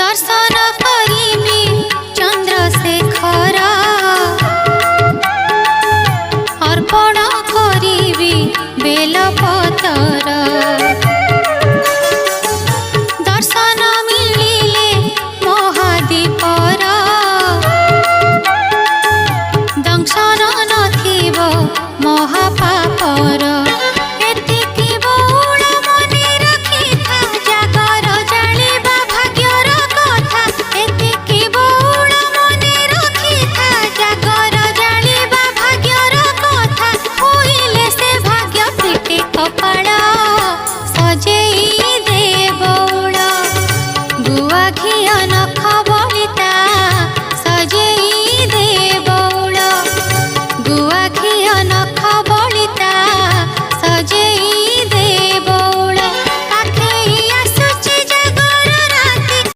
दर्शन करिबी चंद्रशेखर अर्पण करिबी बेलपतर दर्शन मिलिले महादीपर दंशन नथिब महापापर एतिकी बौल मने रखिथा जागर जालिबा भाग्यर कथा एतिकी बौल मने रखिथा जागर जालिबा भाग्यर कथा होइले से भाग्य फिटे कपाळ सजेई दे बौल गुआ घिया नख बलिता